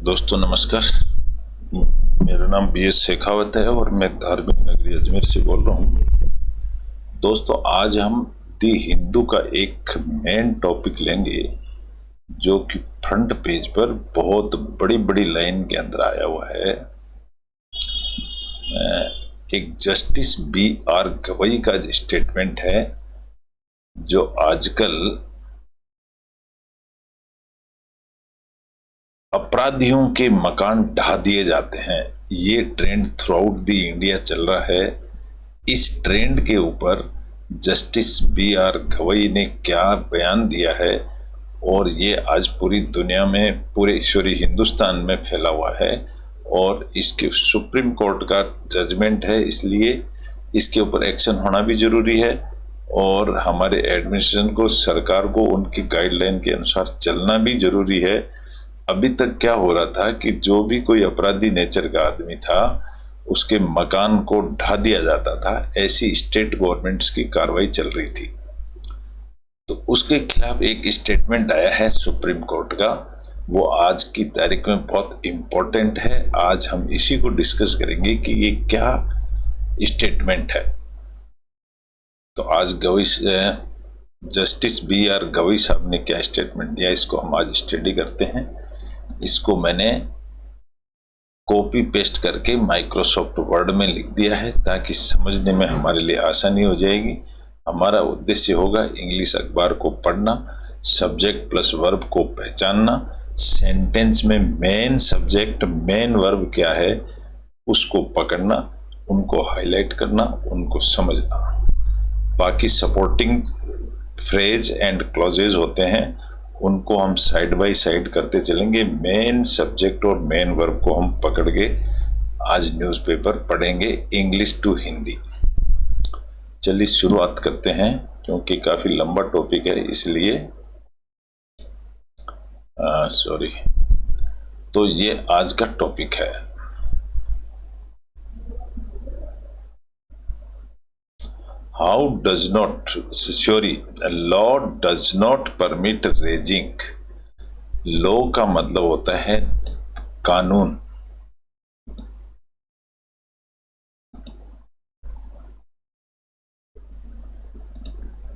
दोस्तों नमस्कार। मेरा नाम BS शेखावत है और मैं धार्मिक नगरी अजमेर से बोल रहा हूँ। दोस्तों आज हम दी हिंदू का एक मेन टॉपिक लेंगे जो कि फ्रंट पेज पर बहुत बड़ी बड़ी लाइन के अंदर आया हुआ है। एक जस्टिस BR गवई का जो स्टेटमेंट है, जो आजकल अपराधियों के मकान ढा दिए जाते हैं, ये trend through out the India चल रहा है। इस ट्रेंड के ऊपर जस्टिस BR गवई ने क्या बयान दिया है और ये आज पूरी दुनिया में, पूरे ईश्वरी हिंदुस्तान में फैला हुआ है और इसके सुप्रीम कोर्ट का जजमेंट है, इसलिए इसके ऊपर एक्शन होना भी जरूरी है और हमारे एडमिनिस्ट्रेशन को, सरकार को उनकी गाइडलाइन के अनुसार चलना भी जरूरी है। अभी तक क्या हो रहा था कि जो भी कोई अपराधी नेचर का आदमी था उसके मकान को ढा दिया जाता था, ऐसी स्टेट गवर्नमेंट्स की कार्रवाई चल रही थी। तो उसके खिलाफ एक स्टेटमेंट आया है सुप्रीम कोर्ट का, वो आज की तारीख में बहुत इंपॉर्टेंट है। आज हम इसी को डिस्कस करेंगे कि ये क्या स्टेटमेंट है। तो आज जस्टिस BR गवई साहब ने क्या स्टेटमेंट दिया, इसको हम आज स्टडी करते हैं। इसको मैंने कॉपी पेस्ट करके माइक्रोसॉफ्ट वर्ड में लिख दिया है ताकि समझने में हमारे लिए आसानी हो जाएगी। हमारा उद्देश्य होगा इंग्लिश अखबार को पढ़ना, सब्जेक्ट प्लस वर्ब को पहचानना, सेंटेंस में मेन सब्जेक्ट मेन वर्ब क्या है उसको पकड़ना, उनको हाईलाइट करना, उनको समझना। बाकी सपोर्टिंग फ्रेज एंड क्लॉजेज होते हैं, उनको हम साइड बाय साइड करते चलेंगे। मेन सब्जेक्ट और मेन वर्ब को हम पकड़ के आज न्यूज़पेपर पढ़ेंगे, इंग्लिश टू हिंदी। चलिए शुरुआत करते हैं, क्योंकि काफी लंबा टॉपिक है इसलिए सॉरी। तो ये आज का टॉपिक है। How does not, sorry, a law does not permit raising. Law का मतलब होता है कानून।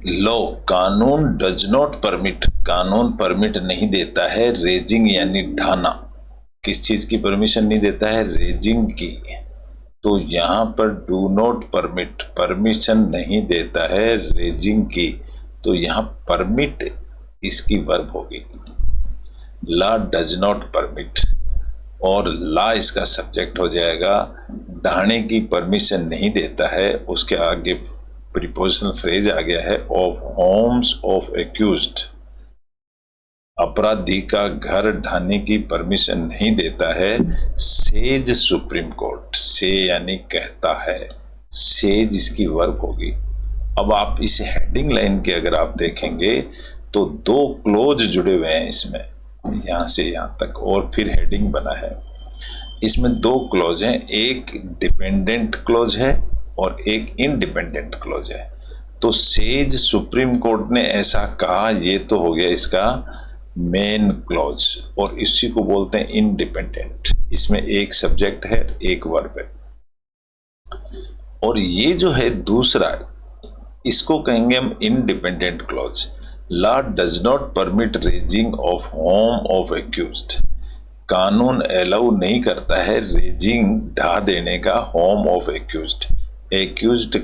लॉ कानून डज नॉट परमिट, कानून परमिट नहीं देता है रेजिंग यानी ढाना। किस चीज की परमिशन नहीं देता है? रेजिंग की। तो यहां पर डू नॉट परमिट, परमिशन नहीं देता है रेजिंग की, तो यहां परमिट इसकी वर्ब होगी। ला डज नॉट परमिट और ला इसका सब्जेक्ट हो जाएगा। ढाने की परमिशन नहीं देता है, उसके आगे प्रीपोजिशनल फ्रेज आ गया है ऑफ होम्स ऑफ एक्यूज्ड। अपराधी का घर ढाने की परमिशन नहीं देता है सेज सुप्रीम कोर्ट। से यानी कहता है, सेज इसकी वर्ब होगी। अब आप इस हेडिंग लाइन के अगर आप देखेंगे तो दो क्लोज जुड़े हुए हैं इसमें, यहां से यहां तक, और फिर हेडिंग बना है। इसमें दो क्लोज हैं, एक डिपेंडेंट क्लोज है और एक इंडिपेंडेंट क्लोज है। तो सेज सुप्रीम कोर्ट ने ऐसा कहा, ये तो हो गया इसका मेन क्लॉज, और इसी को बोलते हैं इंडिपेंडेंट। इसमें एक सब्जेक्ट है, एक वर्ब है। और ये जो है दूसरा, इसको कहेंगे हम independent clause. Law does not permit raising of home of accused. कानून अलाउ नहीं करता है रेजिंग ढा देने का होम ऑफ एक्यूज्ड। एक्यूज्ड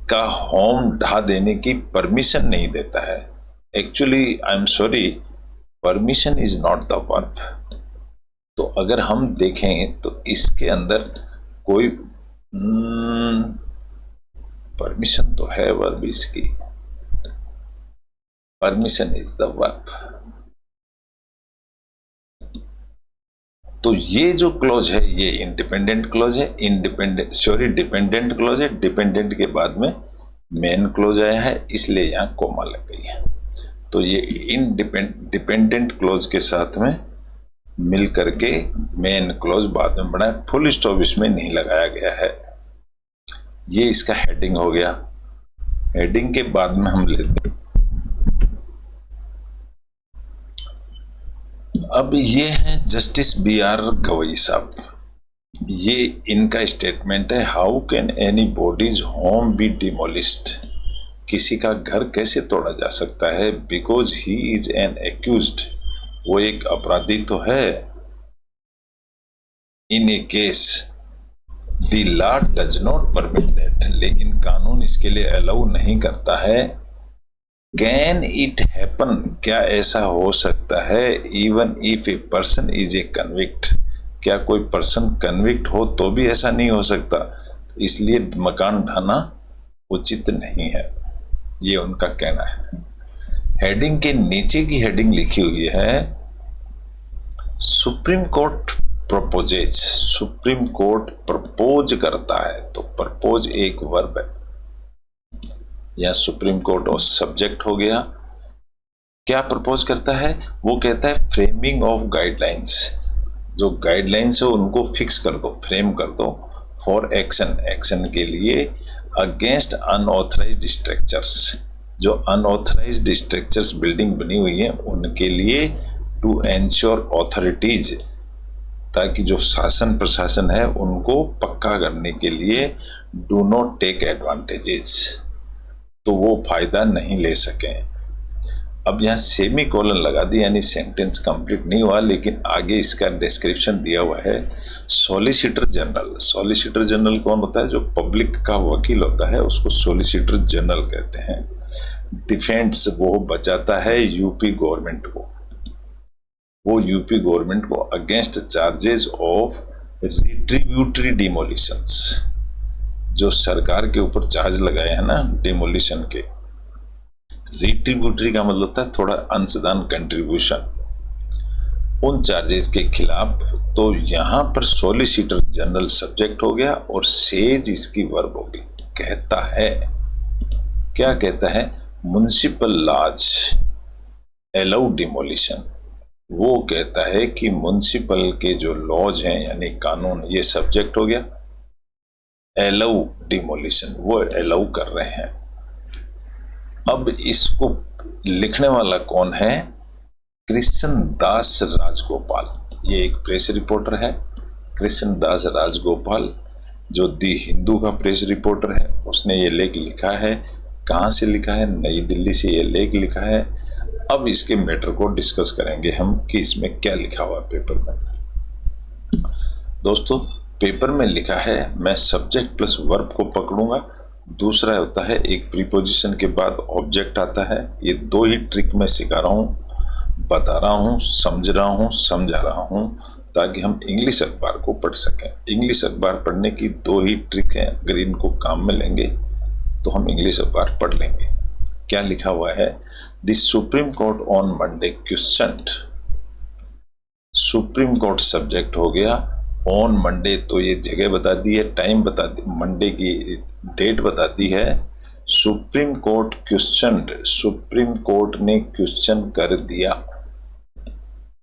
का होम ढा देने की परमिशन नहीं देता है। Actually I am sorry, permission is not the verb. तो अगर हम देखें तो इसके अंदर कोई परमिशन तो है वर्ब इसकी, परमिशन इज द वर्ब। तो ये जो क्लोज है ये इंडिपेंडेंट क्लोज है, डिपेंडेंट क्लोज है। डिपेंडेंट के बाद में मेन क्लोज आया है, इसलिए यहां कोमा लग गई है। तो ये डिपेंडेंट क्लोज के साथ में मिल करके मेन क्लोज बाद में बना है, फुल स्टॉप इसमें नहीं लगाया गया है। ये इसका हेडिंग हो गया। हेडिंग के बाद में हम लेते हैं अब ये हैं जस्टिस बी आर गवई साहब। ये इनका स्टेटमेंट है, how can anybody's home be demolished, किसी का घर कैसे तोड़ा जा सकता है, because he is an accused, वो एक अपराधी तो है, in a case the law does not permit that, लेकिन कानून इसके लिए अलाउ नहीं करता है। कैन इट हैपन, क्या ऐसा हो सकता है, even if a person is a convict, क्या कोई पर्सन कन्विक्ट हो तो भी ऐसा नहीं हो सकता, इसलिए मकान ढाना उचित नहीं है, ये उनका कहना है। हेडिंग के नीचे की हेडिंग लिखी हुई है, supreme court proposes, supreme court propose करता है, तो प्रपोज एक वर्ब है, या सुप्रीम कोर्ट और सब्जेक्ट हो गया। क्या प्रपोज करता है, वो कहता है फ्रेमिंग ऑफ गाइडलाइंस, जो गाइडलाइंस है उनको फिक्स कर दो, फ्रेम कर दो, फॉर एक्शन, एक्शन के लिए, अगेंस्ट अनऑथराइज्ड स्ट्रक्चर्स, जो अनऑथराइज्ड स्ट्रक्चर्स बिल्डिंग बनी हुई है उनके लिए, टू एंश्योर ऑथोरिटीज, ताकि जो शासन प्रशासन है उनको पक्का करने के लिए, डू नॉट टेक एडवांटेजेस, तो वो फायदा नहीं ले सकें। अब यहाँ सेमी कोलन लगा दी, यानी सेंटेंस कंप्लीट नहीं हुआ, लेकिन आगे इसका डिस्क्रिप्शन दिया हुआ है। सॉलिसिटर जनरल, सॉलिसिटर जनरल कौन होता है, जो पब्लिक का वकील होता है उसको सॉलिसिटर जनरल कहते हैं। डिफेंस, वो बचाता है यूपी गवर्नमेंट को, वो यूपी गवर्नमेंट को अगेंस्ट चार्जेस ऑफ रिट्रीब्यूटरी डिमोलिशंस, जो सरकार के ऊपर चार्ज लगाए हैं ना डिमोलिशन के, रिट्रीब्यूटरी का मतलब होता है थोड़ा अंशदान, कंट्रीब्यूशन, उन चार्जेस के खिलाफ। तो यहां पर सॉलिसिटर जनरल सब्जेक्ट हो गया और सेज इसकी वर्ब होगी। कहता है, क्या कहता है, म्युनिसिपल लॉज अलाउ डिमोलिशन, वो कहता है कि म्युनिसिपल के जो लॉज हैं यानी कानून, ये सब्जेक्ट हो गया, अलाउ डिमोलिशन, वो अलाउ कर रहे हैं। अब इसको लिखने वाला कौन है, कृष्ण दास राजगोपाल, ये एक प्रेस रिपोर्टर है, कृष्ण दास राजगोपाल, जो दी हिंदू का प्रेस रिपोर्टर है, उसने ये लेख लिखा है। कहाँ से लिखा है, नई दिल्ली से ये लेख लिखा है। अब इसके मैटर को डिस्कस करेंगे हम कि इसमें क्या लिखा हुआ पेपर में। दोस्तों, पेपर में लिखा है, मैं सब्जेक्ट प्लस वर्ब को पकड़ूंगा, दूसरा होता है एक प्रीपोजिशन के बाद ऑब्जेक्ट आता है। ये दो ही ट्रिक मैं सिखा रहा हूँ, बता रहा हूँ, समझ रहा हूँ, समझा रहा हूँ, ताकि हम इंग्लिश अखबार को पढ़ सकें। इंग्लिश अखबार पढ़ने की दो ही ट्रिक हैं, अगर इनको काम में लेंगे तो हम इंग्लिश अखबार पढ़ लेंगे। क्या लिखा हुआ है, the supreme court on Monday question, supreme court subject हो गया, ऑन मंडे तो ये जगह बता दी है, टाइम बता दी, मंडे की डेट बता दी है। Supreme court question, supreme court ने क्वेश्चन कर दिया,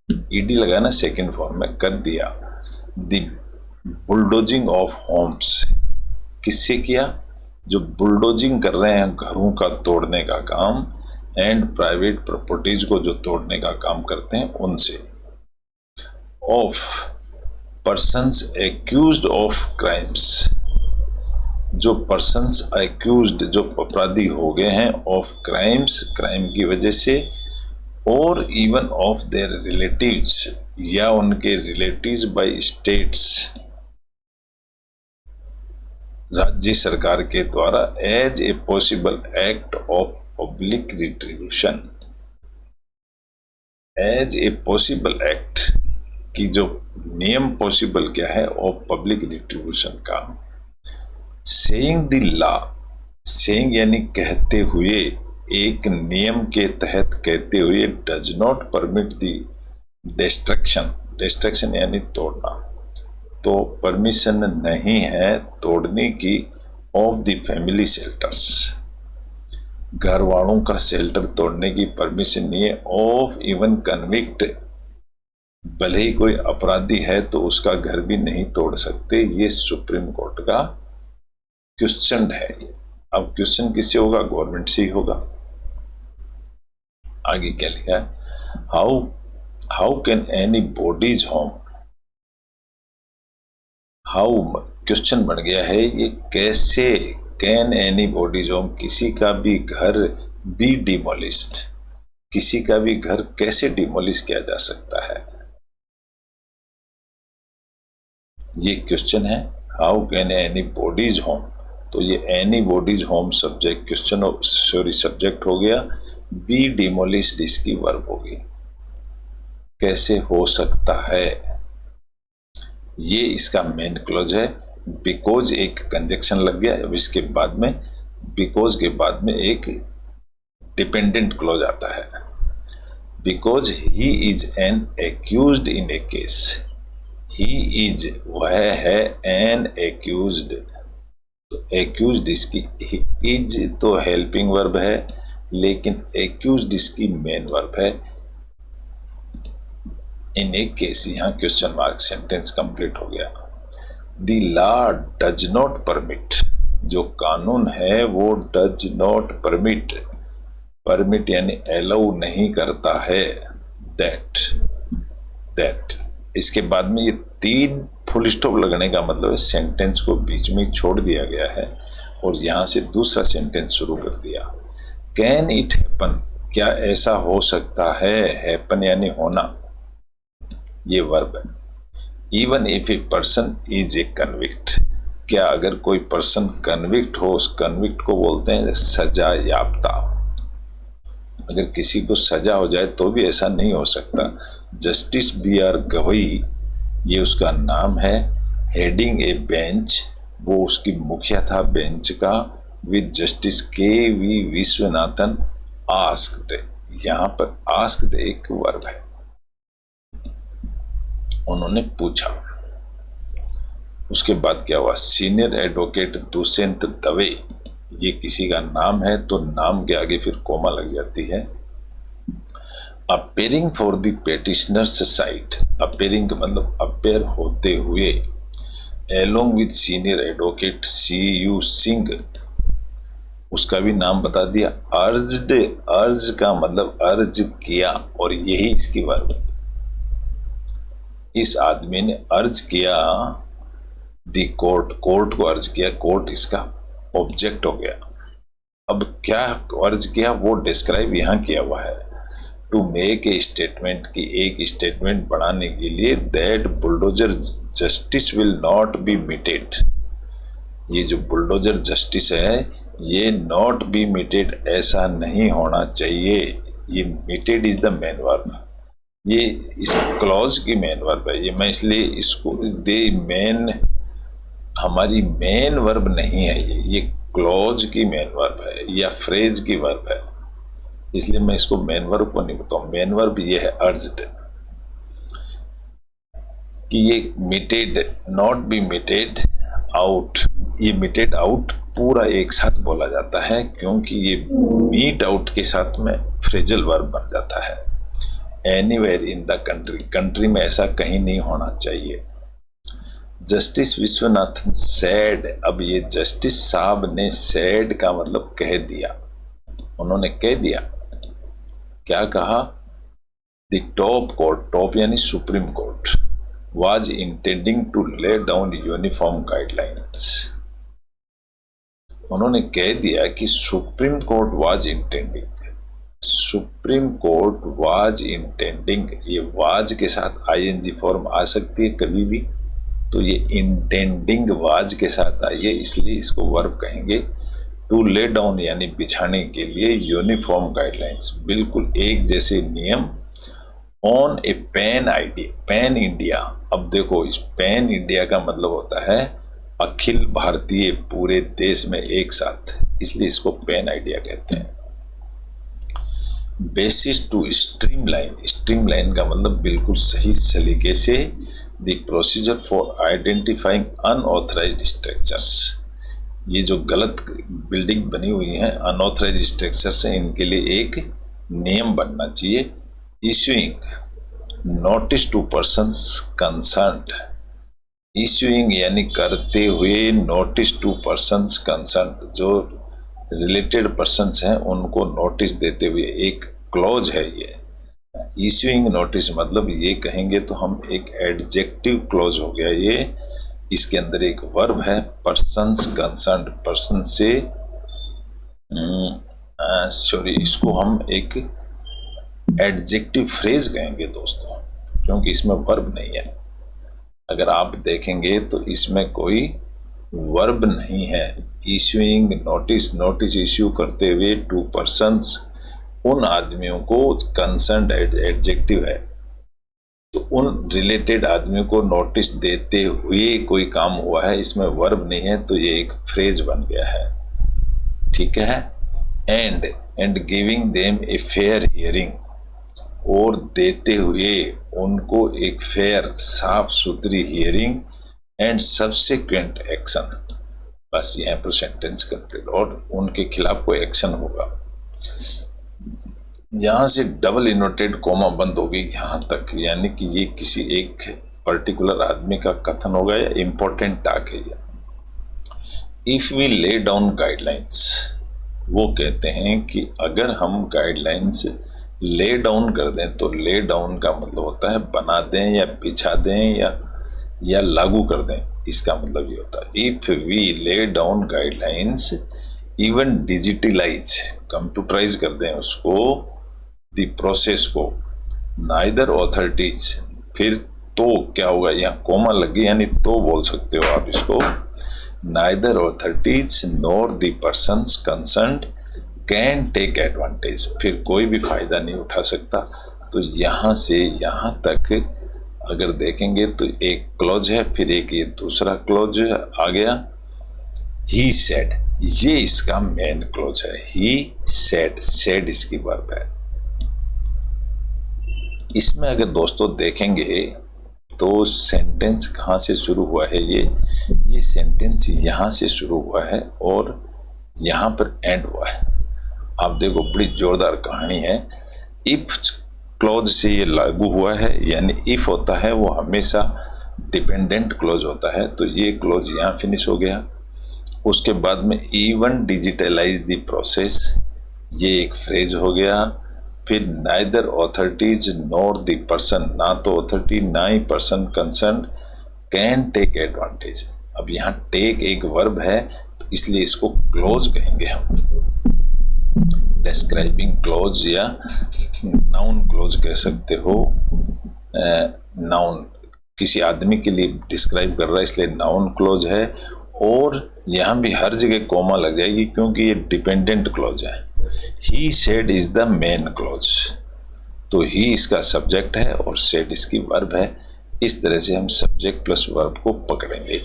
ईडी लगाना सेकंड फॉर्म में, कर दिया। द बुलडोजिंग ऑफ होम्स, किससे किया, जो बुलडोजिंग कर रहे हैं घरों का तोड़ने का काम, एंड प्राइवेट प्रॉपर्टीज को जो तोड़ने का काम करते हैं उनसे। Of persons accused of crimes, जो पर्सन्स एक्यूज्ड, जो अपराधी हो गए हैं, ऑफ क्राइम्स, क्राइम की वजह से, और इवन ऑफ देयर रिलेटिव्स, या उनके रिलेटिव्स, बाय स्टेट्स, राज्य सरकार के द्वारा, as a possible act of public retribution, as a possible act की जो नियम पॉसिबल क्या है, ऑफ पब्लिक रिट्रीब्यूशन का। सेइंग द लॉ, सेइंग यानी कहते हुए, एक नियम के तहत कहते हुए, does not permit the destruction, destruction यानी तोड़ना, तो परमिशन नहीं है तोड़ने की, ऑफ द फैमिली शेल्टर्स, घर वालों का शेल्टर तोड़ने की परमिशन नहीं है, ऑफ इवन कन्विक्ट, भले ही कोई अपराधी है तो उसका घर भी नहीं तोड़ सकते। ये सुप्रीम कोर्ट का क्वेश्चन है। अब क्वेश्चन किससे होगा, गवर्नमेंट से ही होगा। आगे क्या लिखा है, how how can anybody's home, how question बन गया है ये, कैसे कैन एनी बॉडीज होम, किसी का भी घर बी डिमोलिस्ड, किसी का भी घर कैसे डिमोलिश किया जा सकता है, ये क्वेश्चन है। How can anybody's home, तो ये any bodies home subject question sorry subject हो गया, बी डिमोलिश्ड इसकी वर्ब होगी। कैसे हो सकता है, ये इसका मेन क्लोज है। बिकॉज एक कंजक्शन लग गया, अब इसके बाद में बिकॉज के बाद में एक डिपेंडेंट क्लोज आता है। Because he is an accused in a case, he is वह है एन एक्यूज्ड, तो एक्यूज्ड इसकी, इज तो हेल्पिंग वर्ब है लेकिन एक्यूज्ड इसकी मेन वर्ब है। इन एक केस यहाँ क्वेश्चन मार्क, सेंटेंस कंप्लीट हो गया। The law does not permit, जो कानून है वो डज नॉट परमिट, परमिट यानी अलाउ नहीं करता है, दैट इसके बाद में ये 3 फुल स्टॉप लगने का मतलब है सेंटेंस को बीच में छोड़ दिया गया है और यहां से दूसरा सेंटेंस शुरू कर दिया। कैन इट हैपन, क्या ऐसा हो सकता है, हैपन यानी होना, ये वर्ब है। Even if a person is a convict, क्या अगर कोई पर्सन कन्विक्ट हो, उस कन्विक्ट को बोलते हैं सजा याफ्ता, अगर किसी को सजा हो जाए तो भी ऐसा नहीं हो सकता। जस्टिस BR गवई, ये उसका नाम है। हेडिंग ए बेंच, वो उसकी मुखिया था बेंच का। With justice KV Viswanathan asked, यहाँ पर आस्क्ड एक वर्ब है, उन्होंने पूछा। उसके बाद क्या हुआ, सीनियर एडवोकेट दुष्यंत दवे, ये किसी का नाम है तो नाम के आगे फिर कोमा लग जाती है। Appearing for the petitioners side, appearing का मतलब अपेयर होते हुए, along with senior advocate CU Singh, उसका भी नाम बता दिया। अर्ज्ड, अर्ज का मतलब अर्ज किया और यही इसकी वर्ब है। इस आदमी ने अर्ज किया दी कोर्ट, कोर्ट को अर्ज किया, कोर्ट इसका ऑब्जेक्ट हो गया। अब क्या अर्ज किया वो डिस्क्राइब यहाँ किया हुआ है। टू मेक ए स्टेटमेंट, की एक स्टेटमेंट बनाने के लिए, that bulldozer justice will not be meted, ये जो बुलडोजर जस्टिस है ये नॉट बी मीटेड, ऐसा नहीं होना चाहिए। ये meted is the main verb, ये इस क्लॉज की मेन वर्ब है। ये मैं इसलिए इसको दे मेन, हमारी मेन वर्ब नहीं है ये क्लॉज की मेन वर्ब है या फ्रेज की वर्ब है, इसलिए मैं इसको मेन वर्ब को नहीं बताऊं। मेन वर्ब ये है अर्ज्ड, कि ये meted, not be meted out, ये मीटेड आउट पूरा एक साथ बोला जाता है क्योंकि ये मीट आउट के साथ में फ्रेजल वर्ब बन जाता है। Anywhere in the country, country में ऐसा कहीं नहीं होना चाहिए। जस्टिस विश्वनाथन सेड, अब ये जस्टिस साहब ने सेड का मतलब कह दिया, उन्होंने कह दिया, क्या कहा, द टॉप कोर्ट, टॉप यानी supreme court, was intending to lay down uniform guidelines, उन्होंने कह दिया कि supreme court was intending, supreme court was intending, ये वाज के साथ ING फॉर्म आ सकती है कभी भी, तो ये इंटेंडिंग वाज के साथ आई है, इसलिए इसको वर्ब कहेंगे। टू ले डाउन यानी बिछाने के लिए, यूनिफॉर्म गाइडलाइंस बिल्कुल एक जैसे नियम, on A pan ID, pan India, अब देखो इस पैन इंडिया का मतलब होता है अखिल भारतीय, पूरे देश में एक साथ, इसलिए इसको पैन आइडिया कहते हैं। बेसिस टू स्ट्रीमलाइन, स्ट्रीमलाइन का मतलब बिल्कुल सही सलीके से, the procedure for identifying unauthorised structures, ये जो गलत बिल्डिंग बनी हुई है अनऑथराइज्ड स्ट्रक्चर्स हैं, इनके लिए एक नियम बनना चाहिए। Issuing notice to persons concerned, issuing यानी करते हुए, नोटिस टू पर्सन्स कंसर्न्ड, जो रिलेटेड पर्सन्स हैं उनको नोटिस देते हुए, एक क्लॉज है ये। इश्यूइंग नोटिस मतलब ये कहेंगे तो हम एक एडजेक्टिव क्लोज हो गया ये। इसके अंदर एक वर्ब है, पर्सन्स कंसर्न्ड, पर्सन से सॉरी इसको हम एक एडजेक्टिव फ्रेज कहेंगे दोस्तों, क्योंकि इसमें वर्ब नहीं है। अगर आप देखेंगे तो इसमें कोई वर्ब नहीं है। इश्यूइंग नोटिस, नोटिस इश्यू करते हुए टू पर्सन्स, उन आदमियों को कंसर्न्ड एडजेक्टिव है, तो उन रिलेटेड आदमियों को नोटिस देते हुए कोई काम हुआ है, इसमें वर्ब नहीं है, तो ये एक फ्रेज बन गया है। ठीक है। And giving them a fair hearing, और देते हुए उनको एक फेयर साफ सुथरी हियरिंग एंड सब्सिक्वेंट एक्शन, बस यहाँ पर सेंटेंस कंप्लीट। और उनके खिलाफ कोई एक्शन होगा। यहां से डबल इनवर्टेड कोमा बंद होगी यहां तक, यानी कि ये किसी एक पर्टिकुलर आदमी का कथन होगा या इंपॉर्टेंट टाक है। If we lay down guidelines, वो कहते हैं कि अगर हम गाइडलाइंस ले डाउन कर दें, तो ले डाउन का मतलब होता है बना दें या बिछा दें या लागू कर दें, इसका मतलब ये होता है। If we lay down guidelines even digitalise, computerise कर दें उसको, द प्रोसेस को, नाइदर ऑथोरिटीज, फिर तो क्या होगा, यहाँ कोमा लगी यानी तो बोल सकते हो आप इसको, neither authorities nor the persons concerned can take advantage, फिर कोई भी फायदा नहीं उठा सकता। तो यहाँ से यहाँ तक अगर देखेंगे तो एक क्लॉज है, फिर एक ये दूसरा क्लॉज आ गया, ही सेड, ये इसका मेन क्लॉज है। ही सेड, सेड इसकी वर्ब है। इसमें अगर दोस्तों देखेंगे तो सेंटेंस कहाँ से शुरू हुआ है, ये सेंटेंस यहाँ से शुरू हुआ है और यहाँ पर एंड हुआ है। आप देखो बड़ी जोरदार कहानी है। इफ क्लॉज से ये लागू हुआ है, यानी इफ होता है वो हमेशा डिपेंडेंट क्लॉज होता है, तो ये क्लॉज यहाँ फिनिश हो गया। उसके बाद में इवन डिजिटलाइज द प्रोसेस, ये एक फ्रेज हो गया। फिर neither authorities nor the person, ना तो ऑथोरिटी ना ही person concern can take advantage. अब यहाँ टेक एक वर्ब है, तो इसलिए इसको क्लोज कहेंगे हम, डिस्क्राइबिंग क्लोज या नाउन क्लोज कह सकते हो। नाउन किसी आदमी के लिए डिस्क्राइब कर रहा है, इसलिए नाउन क्लोज है। और यहाँ भी हर जगह कोमा लग जाएगी क्योंकि ये डिपेंडेंट क्लोज है। He said is the main close, तो ही इसका सब्जेक्ट है और सेड इसकी वर्ब है। इस तरह से हम सब्जेक्ट प्लस वर्ब को पकड़ेंगे।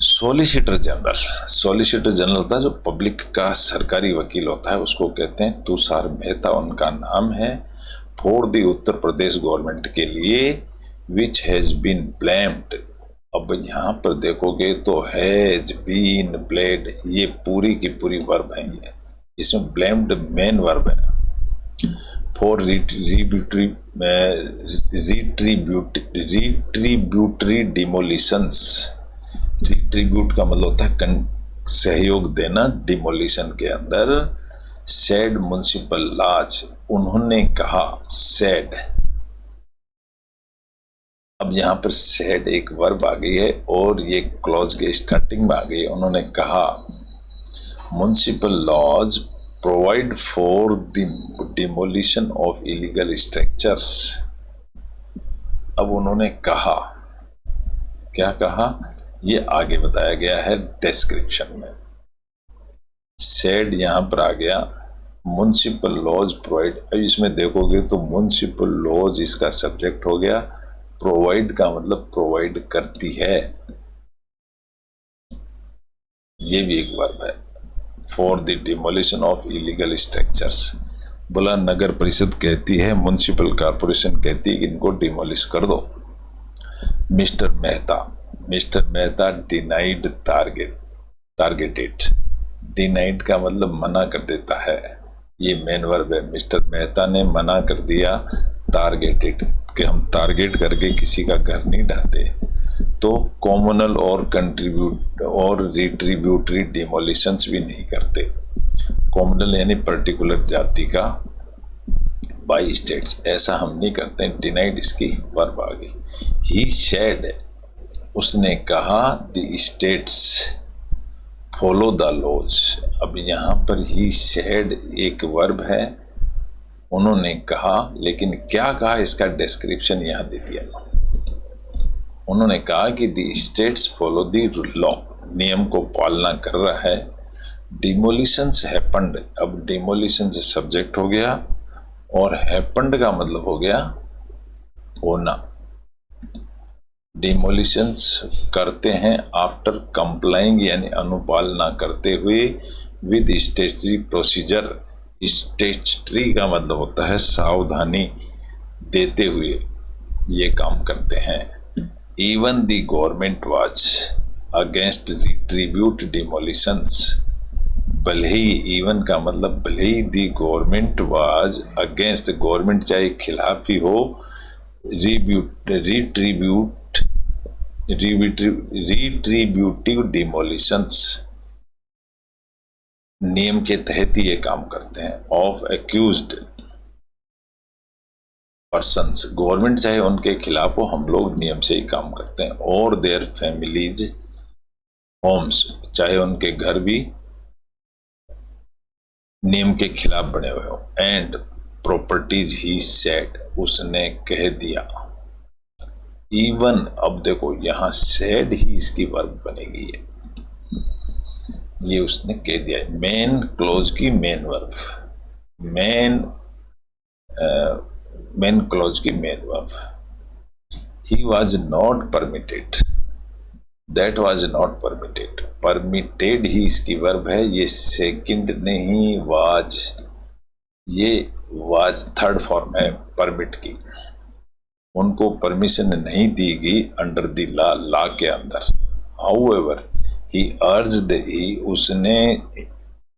सॉलिसिटर जनरल, सॉलिसिटर जनरल होता है जो पब्लिक का सरकारी वकील होता है, उसको कहते हैं तुषार मेहता उनका नाम है। For the Uttar Pradesh government के लिए विच हैज बीन ब्लेम्ड। अब यहाँ पर देखोगे तो हैज बीन ब्लेड, ये पूरी की पूरी वर्ब है, ये इसमें ब्लेम्ड मेन वर्ब है। फॉर रिट्रीब्यूटरी डिमोलिशंस, रिट्रीब्यूट का मतलब होता है सहयोग देना डिमोलिशन के अंदर। सेड म्युनिसिपल लॉज, उन्होंने कहा, सेड। अब यहाँ पर सेड एक वर्ब आ गई है और ये क्लॉज के स्टार्टिंग में आ गई है। उन्होंने कहा municipal laws provide for the demolition of illegal structures. अब उन्होंने कहा, क्या कहा, ये आगे बताया गया है डिस्क्रिप्शन में। सेड यहाँ पर आ गया, म्युनिसिपल लॉज प्रोवाइड। अब इसमें देखोगे तो म्युनिसिपल लॉज इसका सब्जेक्ट हो गया, प्रोवाइड का मतलब प्रोवाइड करती है, ये भी एक वर्ब है। For the demolition of illegal structures, बोला नगर परिषद कहती है, म्युनिसिपल कॉर्पोरेशन कहती है कि इनको डिमोलिश कर दो। Mister Mehta denied targeted, denied का मतलब मना कर देता है, ये मेन वर्ब है। मिस्टर मेहता ने मना कर दिया टारगेटेड, कि हम टारगेट करके किसी का घर नहीं ढाते। तो कॉम्युनल और कंट्रीब्यूट और रिट्रीब्यूटरी डिमोलिशंस भी नहीं करते। कॉम्युनल यानी पर्टिकुलर जाति का, बाई स्टेट्स, ऐसा हम नहीं करते। डिनाइड इसकी वर्ब आ गई। ही शेड, उसने कहा, the states follow the laws. अब यहाँ पर ही शेड एक वर्ब है, उन्होंने कहा, लेकिन क्या कहा इसका डिस्क्रिप्शन यहाँ दे दिया। उन्होंने कहा कि the states follow the law, नियम को पालना कर रहा है। डिमोलिशंस हैपेंड, अब डिमोलिशन से सब्जेक्ट हो गया और हैपेंड का मतलब हो गया होना। डिमोलिशंस करते हैं आफ्टर कंप्लाइंग, यानी अनुपालना करते हुए, विद स्टेटरी प्रोसीजर। स्टेटरी का मतलब होता है सावधानी देते हुए ये काम करते हैं। Even the government was against retributive demolitions, भले ही, इवन का मतलब भले ही, the government was against, government चाहे खिलाफ ही हो, रिट्रीब्यूटिव डिमोलिशंस नियम के तहत ही ये काम करते हैं। ऑफ एक्यूज्ड पर्सन्स, गवर्नमेंट चाहे उनके खिलाफ हो, हम लोग नियम से ही काम करते हैं। और देयर फैमिलीज होम्स, चाहे उनके घर भी नियम के खिलाफ बने हुए हो। एंड प्रॉपर्टीज ही सेड, उसने कह दिया। इवन, अब देखो यहां सेड ही इसकी वर्ब बनेगी है, ये उसने कह दिया। मेन क्लोज की मेन वर्ब, मेन क्लोज की main verb. He was not permitted, that was not permitted, permitted ही इसकी वर्ब है, ये सेकंड नहीं, वाज, ये वाज थर्ड फॉर्म है परमिट की। उनको परमिशन नहीं दी गई अंडर द लॉ, लॉ के अंदर। हाउएवर ही अर्ज्ड, ही उसने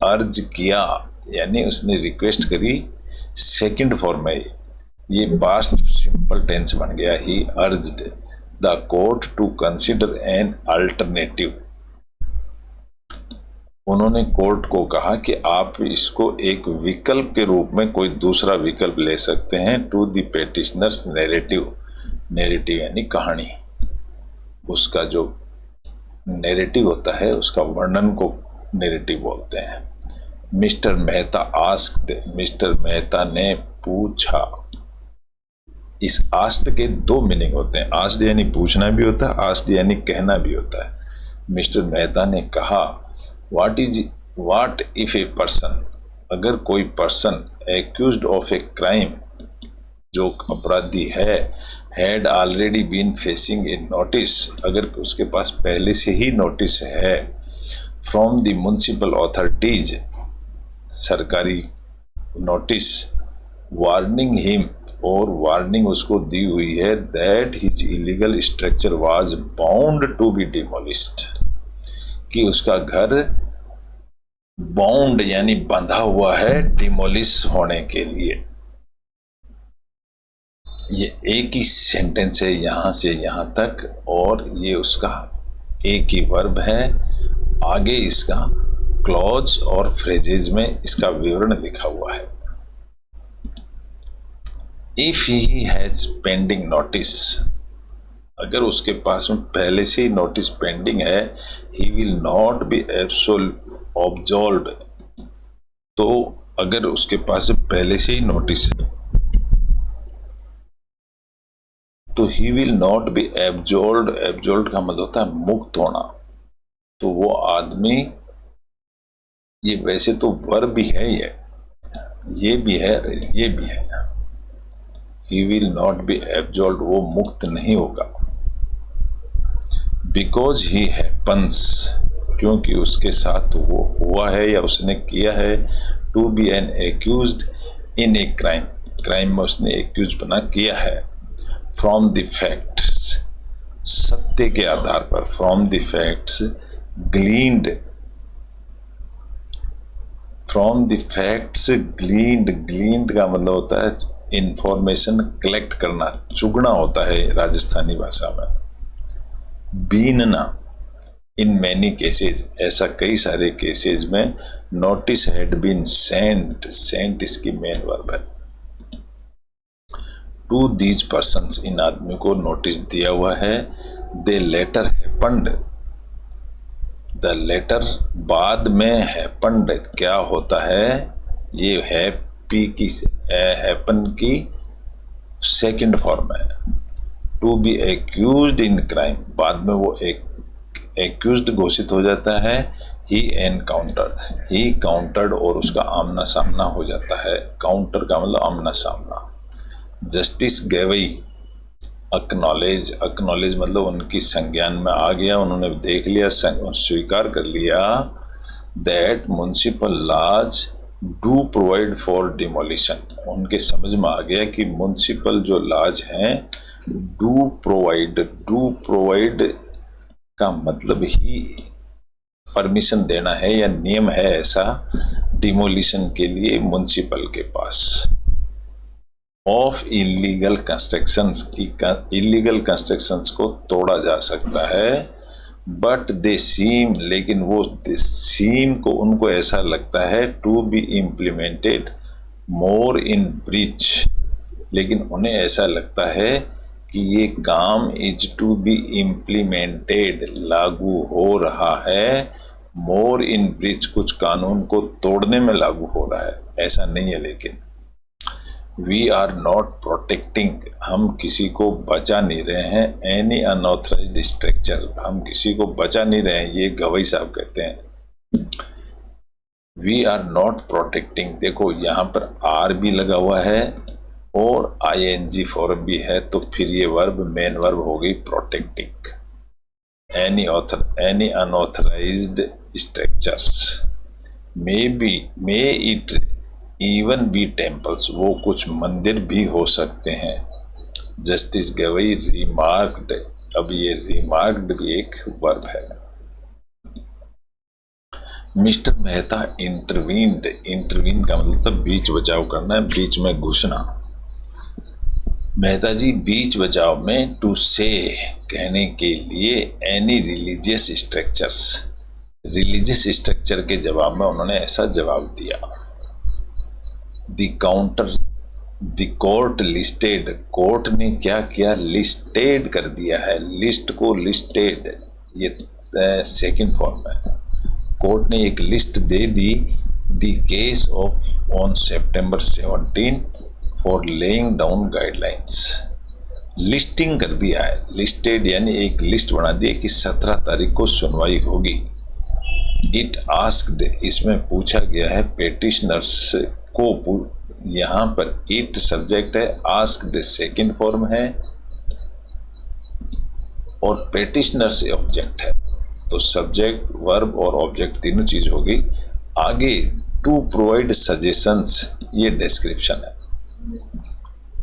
अर्ज किया, यानी उसने रिक्वेस्ट करी, सेकंड फॉर्म है, ये पास्ट सिंपल टेंस बन गया। He urged the court to consider an alternative, उन्होंने कोर्ट को कहा कि आप इसको एक विकल्प के रूप में कोई दूसरा विकल्प ले सकते हैं। To the petitioners narrative, narrative यानी कहानी, उसका जो नैरेटिव होता है उसका वर्णन को नैरेटिव बोलते हैं। Mister Mehta asked, mister Mehta ने पूछा। इस आस्क्ड के दो मीनिंग होते हैं, आस्क्ड यानी पूछना भी होता है, आस्क्ड यानी कहना भी होता है। मिस्टर मेहता ने कहा, व्हाट इफ ए पर्सन, अगर कोई person accused of a crime, जो अपराधी है, had already been facing a notice, अगर उसके पास पहले से ही नोटिस है, फ्रॉम द म्युनिसिपल अथॉरिटीज, सरकारी नोटिस, वार्निंग हिम, और वार्निंग उसको दी हुई है, that his illegal structure was bound to be demolished, कि उसका घर बाउंड यानी बंधा हुआ है डिमोलिश होने के लिए। ये एक ही सेंटेंस है यहां से यहां तक, और ये उसका एक ही वर्ब है। आगे इसका क्लॉज और फ्रेजेज में इसका विवरण लिखा हुआ है। If he has pending notice, अगर उसके पास में पहले से ही नोटिस पेंडिंग है, ही विल नॉट बी ऑब्जॉल्व्ड, तो अगर उसके पास पहले से ही नोटिस है तो ही विल नॉट बी एब्जॉल्व्ड, एब्जॉल्व्ड का मतलब होता है मुक्त होना, तो वो आदमी, ये वैसे तो वर्ब भी है, ये भी है, ये भी है। ही विल नॉट बी एब्जॉल्व्ड, वो मुक्त नहीं होगा। बिकॉज ही हैपन्स, क्योंकि उसके साथ वो हुआ है या उसने किया है, to be an accused in a crime, crime में उसने एक्यूज बना किया है। फ्रॉम द फैक्ट्स, सत्य के आधार पर, from the facts gleaned, from the facts gleaned, gleaned का मतलब होता है इंफॉर्मेशन कलेक्ट करना, चुगना होता है राजस्थानी भाषा में। बीनना, इन मैनी केसेज, ऐसा कई सारे केसेज में notice had been sent, sent इसकी मेन वर्ब है। टू दीज पर्सन्स, इन आदमी को नोटिस दिया हुआ है। They later happened, the later बाद में, हैपन्ड क्या होता है, ये हैप्पी की हैपन की सेकंड फॉर्म है। To be accused in crime, बाद में वो एक एक्यूज्ड घोषित हो जाता है। ही एनकाउंटर्ड, ही काउंटर्ड और उसका आमना सामना हो जाता है। काउंटर का मतलब आमना सामना। जस्टिस गवई अक्नॉलेज, अक्नॉलेज मतलब उनकी संज्ञान में आ गया, उन्होंने देख लिया, स्वीकार कर लिया that municipal laws do provide for demolition, उनके समझ में आ गया कि म्युनिसिपल जो लॉज हैं डू प्रोवाइड का मतलब ही परमिशन देना है या नियम है ऐसा डिमोलिशन के लिए म्युनिसिपल के पास। ऑफ इलीगल कंस्ट्रक्शंस की, इलीगल कंस्ट्रक्शंस को तोड़ा जा सकता है। बट दे सीम, लेकिन वो सीम को, उनको ऐसा लगता है to be implemented more in breach, लेकिन उन्हें ऐसा लगता है कि ये काम इज टू बी इम्प्लीमेंटेड, लागू हो रहा है, मोर इन ब्रीच, कुछ कानून को तोड़ने में लागू हो रहा है, ऐसा नहीं है। लेकिन वी आर नॉट प्रोटेक्टिंग, हम किसी को बचा नहीं रहे हैं, एनी अनऑथराइज्ड स्ट्रक्चर, हम किसी को बचा नहीं रहे हैं, ये गवई साहब कहते हैं। वी आर नॉट प्रोटेक्टिंग, देखो यहाँ पर आर भी लगा हुआ है और आईएनजी फॉर्म भी है, तो फिर ये वर्ब मेन वर्ब हो गई protecting. Any unauthorised structures may it even be temples, वो कुछ मंदिर भी हो सकते हैं। जस्टिस गवई रिमार्क्ड, अब ये रिमार्क्ड भी एक वर्ब है। मिस्टर मेहता इंटरवीन्ड, इंटरवीन का मतलब बीच बचाव करना है, बीच में घुसना। मेहता जी बीच बचाव में टू से कहने के लिए any religious structures, religious structure के जवाब में उन्होंने ऐसा जवाब दिया। द कोर्ट लिस्टेड, कोर्ट ने क्या किया, लिस्टेड कर दिया है, लिस्ट को लिस्टेड, ये सेकंड फॉर्म है। कोर्ट ने एक list they the, the case of on September 17 for laying down guidelines, listing कर दिया है, लिस्टेड यानी एक लिस्ट बना दी कि 17 तारीख को सुनवाई होगी। इट आस्क्ड, इसमें पूछा गया है पेटिशनर्स को, यहाँ पर इट सब्जेक्ट है, आस्क्ड सेकंड फॉर्म है और पेटिशनर से ऑब्जेक्ट है, तो सब्जेक्ट वर्ब और ऑब्जेक्ट तीनों चीज होगी। आगे टू प्रोवाइड सजेशंस, ये डिस्क्रिप्शन है,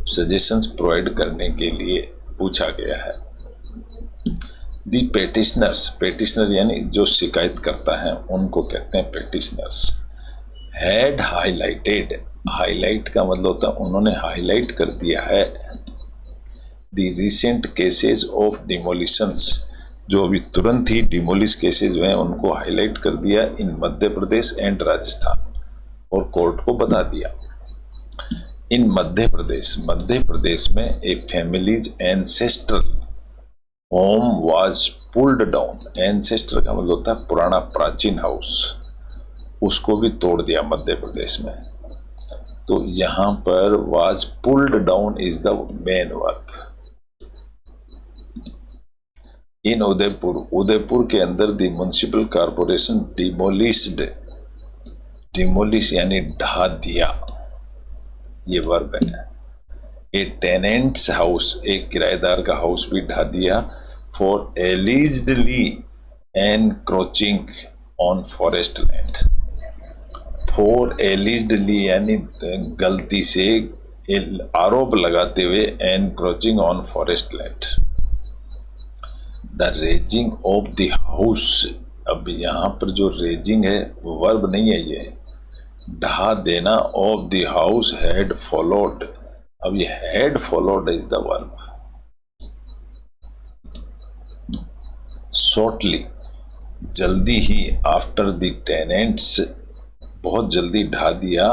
सजेशंस प्रोवाइड करने के लिए पूछा गया है। दी पेटिशनर्स, पेटिशनर यानी जो शिकायत करता है उनको कहते हैं पेटिशनर्स। हैड हाईलाइटेड, हाईलाइट का मतलब होता है उन्होंने हाईलाइट कर दिया है। दी रिसेंट केसेस ऑफ डिमोलिशंस, जो अभी तुरंत ही डिमोलिश केसेस हुए हैं उनको हाईलाइट कर दिया इन मध्य प्रदेश एंड राजस्थान, और कोर्ट को बता दिया। इन मध्य प्रदेश में a family's ancestral home was pulled down, ancestor का मतलब होता है पुराना प्राचीन हाउस, उसको भी तोड़ दिया मध्य प्रदेश में। तो यहां पर was pulled down is the main verb. In Udaipur, Udaipur के अंदर the municipal corporation demolished, demolish यानी ढा दिया, ये वर्ब है। ए टेनेंट्स हाउस, एक किराएदार का हाउस भी ढा दिया। For allegedly encroaching on forest land, for allegedly यानी गलती से आरोप लगाते हुए encroaching on forest land. The raising of the house, अब यहाँ पर जो रेजिंग है वो वर्ब नहीं है, ये ढा देना। Of the house had followed, अब ये had followed is the verb. Shortly, जल्दी ही। आफ्टर द टेनेंट्स, बहुत जल्दी ढा दिया।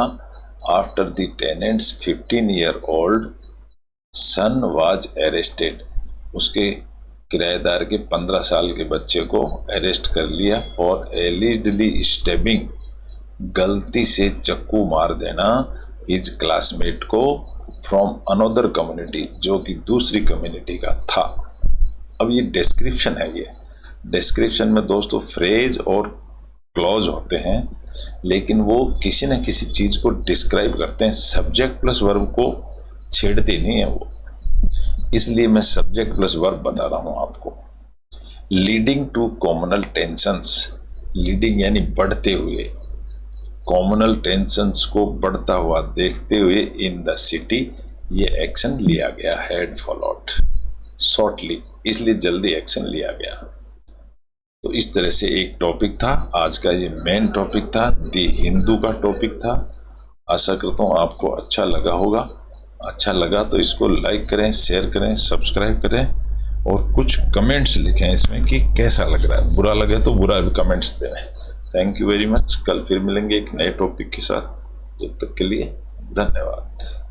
After the tenants 15 year old son was arrested, उसके किराएदार के 15 साल के बच्चे को अरेस्ट कर लिया और एलिजडली स्टेबिंग, गलती से चक्कू मार देना हिज क्लासमेट को फ्रॉम अनदर कम्युनिटी, जो कि दूसरी कम्युनिटी का था। अब ये डिस्क्रिप्शन है, ये डिस्क्रिप्शन में दोस्तों फ्रेज और क्लॉज होते हैं, लेकिन वो किसी न किसी चीज को डिस्क्राइब करते हैं, सब्जेक्ट प्लस वर्ब को छेड़ते नहीं है वो, इसलिए मैं सब्जेक्ट प्लस वर्ब बता रहा हूं आपको। Leading to communal tensions, leading यानी बढ़ते हुए, कॉमनल टेंशंस को बढ़ता हुआ देखते हुए इन द सिटी, ये एक्शन लिया गया, हैड फॉलोड शॉर्टली, इसलिए जल्दी एक्शन लिया गया। तो इस तरह से एक टॉपिक था आज का, ये मेन टॉपिक था, दी हिंदू का टॉपिक था। आशा करता हूँ आपको अच्छा लगा होगा। अच्छा लगा तो इसको लाइक करें, शेयर करें, सब्सक्राइब करें और कुछ कमेंट्स लिखें इसमें कि कैसा लग रहा है। बुरा लगे तो बुरा भी कमेंट्स दें। Thank you very much. कल फिर मिलेंगे एक नए टॉपिक के साथ। जब तक के लिए धन्यवाद।